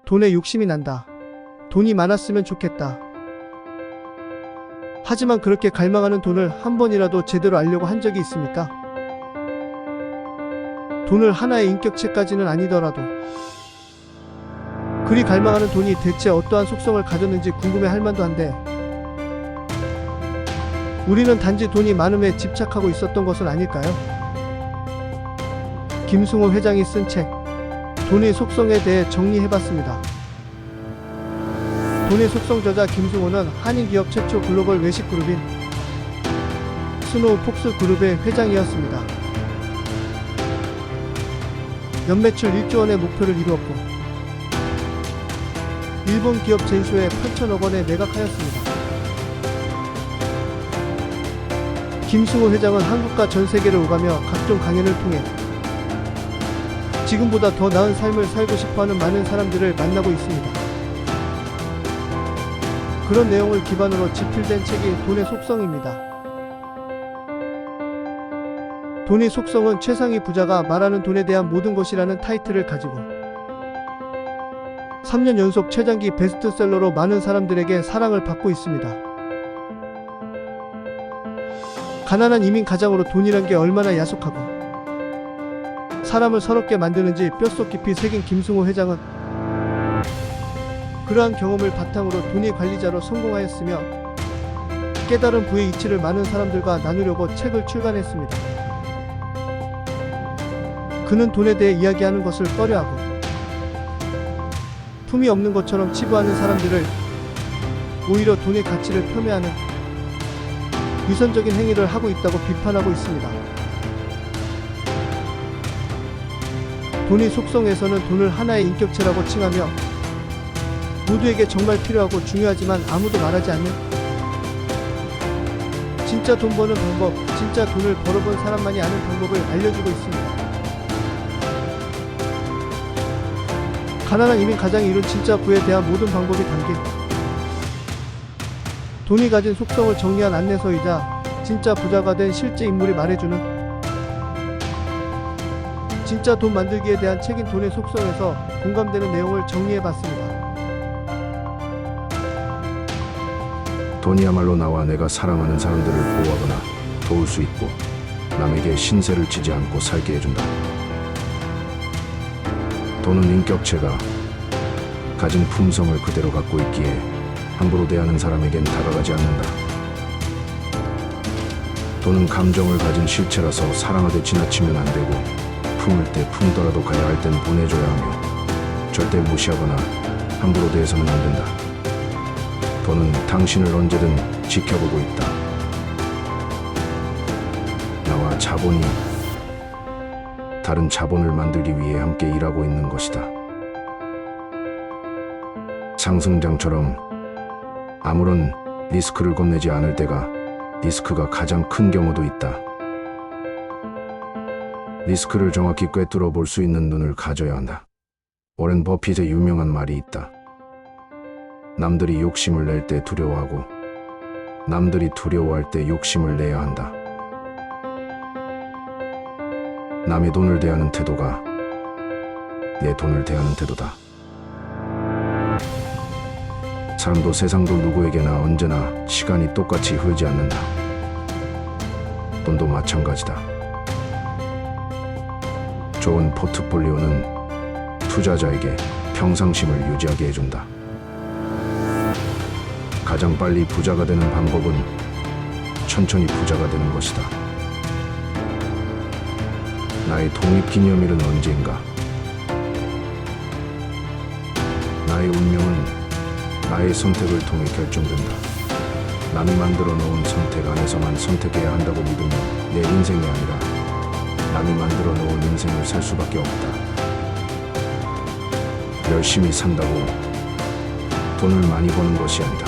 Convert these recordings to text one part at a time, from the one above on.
돈에 욕심이 난다. 돈이 많았으면 좋겠다. 하지만 그렇게 갈망하는 돈을 한 번이라도 제대로 알려고 한 적이 있습니까? 돈을 하나의 인격체까지는 아니더라도 그리 갈망하는 돈이 대체 어떠한 속성을 가졌는지 궁금해할 만도 한데, 우리는 단지 돈이 많음에 집착하고 있었던 것은 아닐까요? 김승호 회장이 쓴 책 돈의 속성에 대해 정리해봤습니다. 돈의 속성 저자 김승호는 한인기업 최초 글로벌 외식 그룹인 스노우 폭스 그룹의 회장이었습니다. 연매출 1조 원의 목표를 이루었고 일본 기업 젠쇼에 8천억 원에 매각하였습니다. 김승호 회장은 한국과 전 세계를 오가며 각종 강연을 통해 지금보다 더 나은 삶을 살고 싶어하는 많은 사람들을 만나고 있습니다. 그런 내용을 기반으로 집필된 책이 돈의 속성입니다. 돈의 속성은 최상위 부자가 말하는 돈에 대한 모든 것이라는 타이틀을 가지고 3년 연속 최장기 베스트셀러로 많은 사람들에게 사랑을 받고 있습니다. 가난한 이민 가장으로 돈이란 게 얼마나 야속하고 사람을 서럽게 만드는지 뼛속 깊이 새긴 김승호 회장은 그러한 경험을 바탕으로 돈의 관리자로 성공하였으며 깨달은 부의 이치를 많은 사람들과 나누려고 책을 출간했습니다. 그는 돈에 대해 이야기하는 것을 꺼려하고 품이 없는 것처럼 치부하는 사람들을 오히려 돈의 가치를 폄훼하는 위선적인 행위를 하고 있다고 비판하고 있습니다. 돈의 속성에서는 돈을 하나의 인격체라고 칭하며 모두에게 정말 필요하고 중요하지만 아무도 말하지 않는 진짜 돈 버는 방법, 진짜 돈을 벌어본 사람만이 아는 방법을 알려주고 있습니다. 가난한 이민 가장이 이룬 진짜 부에 대한 모든 방법이 담긴 돈이 가진 속성을 정리한 안내서이자 진짜 부자가 된 실제 인물이 말해주는 진짜 돈 만들기에 대한 책인 돈의 속성에서 공감되는 내용을 정리해봤습니다. 돈이야말로 나와 내가 사랑하는 사람들을 보호하거나 도울 수 있고 남에게 신세를 지지 않고 살게 해준다. 돈은 인격체가 가진 품성을 그대로 갖고 있기에 함부로 대하는 사람에겐 다가가지 않는다. 돈은 감정을 가진 실체라서 사랑하되 지나치면 안 되고 품을 때 품더라도 가야 할 땐 보내줘야 하며 절대 무시하거나 함부로 대해서는 안 된다. 돈은 당신을 언제든 지켜보고 있다. 나와 자본이 다른 자본을 만들기 위해 함께 일하고 있는 것이다. 상승장처럼 아무런 리스크를 겁내지 않을 때가 리스크가 가장 큰 경우도 있다. 리스크를 정확히 꿰뚫어 볼 수 있는 눈을 가져야 한다. 워렌 버핏의 유명한 말이 있다. 남들이 욕심을 낼 때 두려워하고 남들이 두려워할 때 욕심을 내야 한다. 남의 돈을 대하는 태도가 내 돈을 대하는 태도다. 사람도 세상도 누구에게나 언제나 시간이 똑같이 흐르지 않는다. 돈도 마찬가지다. 좋은 포트폴리오는 투자자에게 평상심을 유지하게 해준다. 가장 빨리 부자가 되는 방법은 천천히 부자가 되는 것이다. 나의 독립기념일은 언제인가? 나의 운명은 나의 선택을 통해 결정된다. 남이 만들어 놓은 선택 안에서만 선택해야 한다고 믿으면 내 인생이 아니라 남이 만들어 놓은 인생을 살 수밖에 없다. 열심히 산다고 돈을 많이 버는 것이 아니다.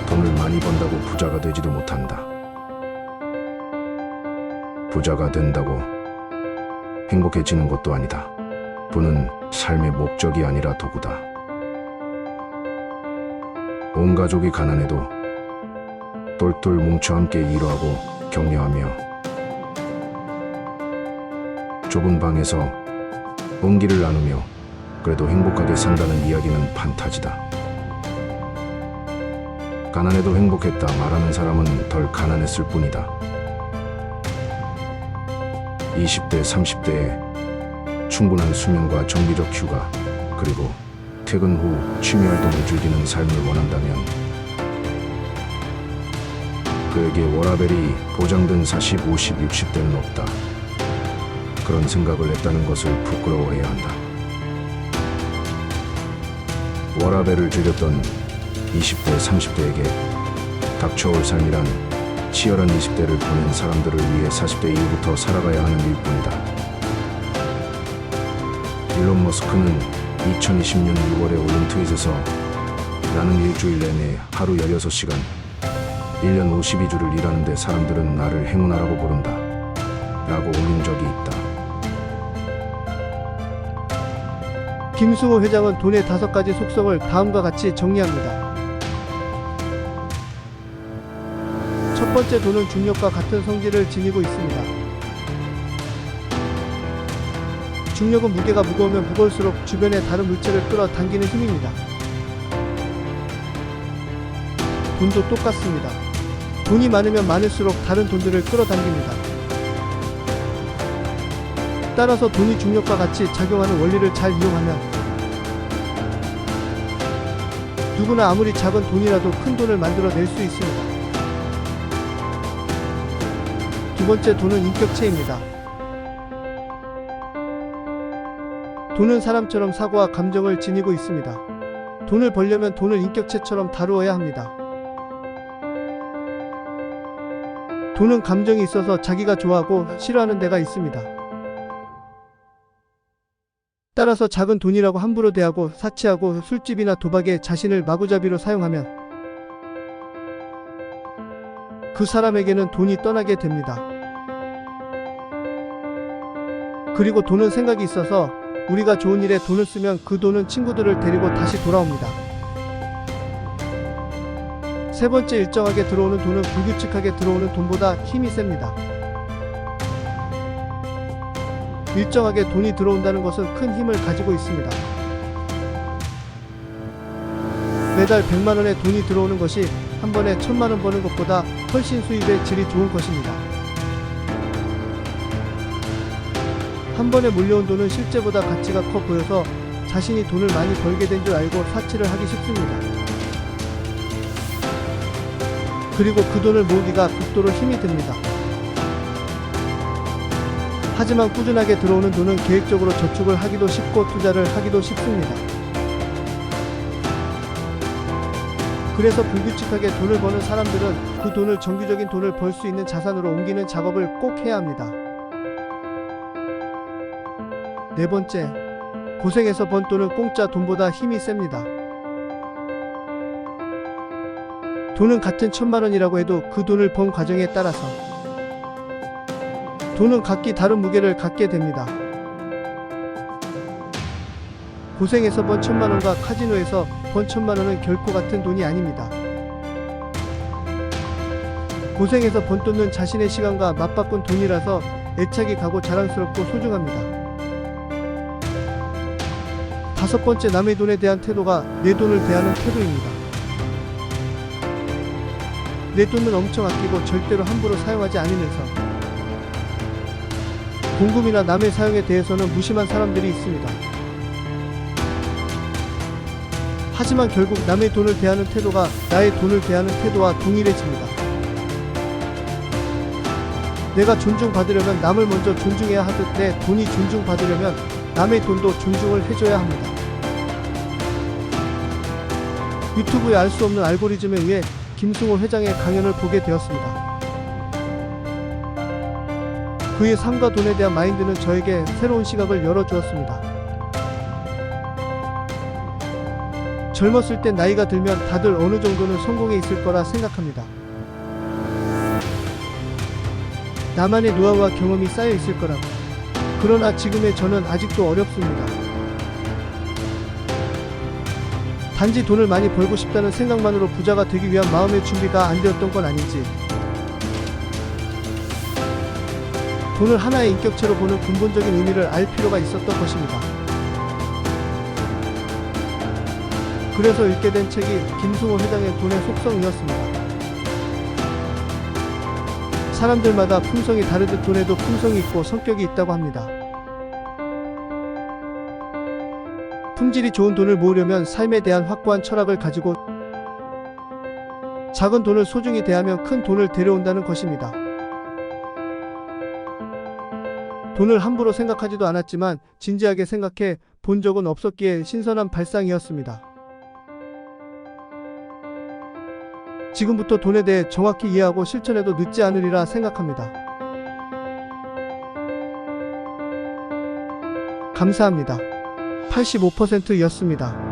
돈을 많이 번다고 부자가 되지도 못한다. 부자가 된다고 행복해지는 것도 아니다. 부는 삶의 목적이 아니라 도구다. 온 가족이 가난해도 똘똘 뭉쳐 함께 일하고 격려하며 좁은 방에서 온기를 나누며 그래도 행복하게 산다는 이야기는 판타지다. 가난해도 행복했다 말하는 사람은 덜 가난했을 뿐이다. 20대, 30대에 충분한 수면과 정기적 휴가, 그리고 퇴근 후 취미활동을 즐기는 삶을 원한다면 그에게 워라밸이 보장된 40, 50, 60대는 없다. 그런 생각을 했다는 것을 부끄러워해야 한다. 워라밸을 즐겼던 20대, 30대에게 닥쳐올 삶이란 치열한 20대를 보낸 사람들을 위해 40대 이후부터 살아가야 하는 일뿐이다. 일론 머스크는 2020년 6월에 올린 트윗에서 나는 일주일 내내 하루 16시간, 1년 52주를 일하는데 사람들은 나를 행운아라고 부른다 라고 올린 적이 있다. 김승호 회장은 돈의 5가지 속성을 다음과 같이 정리합니다. 첫 번째, 돈은 중력과 같은 성질을 지니고 있습니다. 중력은 무게가 무거우면 무거울수록 주변의 다른 물체를 끌어당기는 힘입니다. 돈도 똑같습니다. 돈이 많으면 많을수록 다른 돈들을 끌어당깁니다. 따라서 돈이 중력과 같이 작용하는 원리를 잘 이용하면 누구나 아무리 작은 돈이라도 큰 돈을 만들어낼 수 있습니다. 두 번째, 돈은 인격체입니다. 돈은 사람처럼 사고와 감정을 지니고 있습니다. 돈을 벌려면 돈을 인격체처럼 다루어야 합니다. 돈은 감정이 있어서 자기가 좋아하고 싫어하는 데가 있습니다. 따라서 작은 돈이라고 함부로 대하고 사치하고 술집이나 도박에 자신을 마구잡이로 사용하면 그 사람에게는 돈이 떠나게 됩니다. 그리고 돈은 생각이 있어서 우리가 좋은 일에 돈을 쓰면 그 돈은 친구들을 데리고 다시 돌아옵니다. 세 번째, 일정하게 들어오는 돈은 불규칙하게 들어오는 돈보다 힘이 셉니다. 일정하게 돈이 들어온다는 것은 큰 힘을 가지고 있습니다. 매달 100만원의 돈이 들어오는 것이 한 번에 1000만원 버는 것보다 훨씬 수입의 질이 좋은 것입니다. 한 번에 몰려온 돈은 실제보다 가치가 커 보여서 자신이 돈을 많이 벌게 된 줄 알고 사치를 하기 쉽습니다. 그리고 그 돈을 모으기가 극도로 힘이 듭니다. 하지만 꾸준하게 들어오는 돈은 계획적으로 저축을 하기도 쉽고 투자를 하기도 쉽습니다. 그래서 불규칙하게 돈을 버는 사람들은 그 돈을 정기적인 돈을 벌 수 있는 자산으로 옮기는 작업을 꼭 해야 합니다. 네 번째, 고생해서 번 돈은 공짜 돈보다 힘이 셉니다. 돈은 같은 1000만원이라고 해도 그 돈을 번 과정에 따라서 돈은 각기 다른 무게를 갖게 됩니다. 고생해서 번 1000만원과 카지노에서 번 1000만원은 결코 같은 돈이 아닙니다. 고생해서 번 돈은 자신의 시간과 맞바꾼 돈이라서 애착이 가고 자랑스럽고 소중합니다. 다섯 번째, 남의 돈에 대한 태도가 내 돈을 대하는 태도입니다. 내 돈은 엄청 아끼고 절대로 함부로 사용하지 않으면서 공금이나 남의 사용에 대해서는 무심한 사람들이 있습니다. 하지만 결국 남의 돈을 대하는 태도가 나의 돈을 대하는 태도와 동일해집니다. 내가 존중받으려면 남을 먼저 존중해야 하듯 내 돈이 존중받으려면 남의 돈도 존중을 해줘야 합니다. 유튜브에 알 수 없는 알고리즘에 의해 김승호 회장의 강연을 보게 되었습니다. 그의 삶과 돈에 대한 마인드는 저에게 새로운 시각을 열어주었습니다. 젊었을 땐 나이가 들면 다들 어느 정도는 성공해 있을 거라 생각합니다. 나만의 노하우와 경험이 쌓여 있을 거라고. 그러나 지금의 저는 아직도 어렵습니다. 단지 돈을 많이 벌고 싶다는 생각만으로 부자가 되기 위한 마음의 준비가 안 되었던 건 아닌지, 돈을 하나의 인격체로 보는 근본적인 의미를 알 필요가 있었던 것입니다. 그래서 읽게 된 책이 김승호 회장의 돈의 속성이었습니다. 사람들마다 품성이 다르듯 돈에도 품성이 있고 성격이 있다고 합니다. 품질이 좋은 돈을 모으려면 삶에 대한 확고한 철학을 가지고 작은 돈을 소중히 대하면 큰 돈을 데려온다는 것입니다. 돈을 함부로 생각하지도 않았지만 진지하게 생각해 본 적은 없었기에 신선한 발상이었습니다. 지금부터 돈에 대해 정확히 이해하고 실천해도 늦지 않으리라 생각합니다. 감사합니다. 85%였습니다.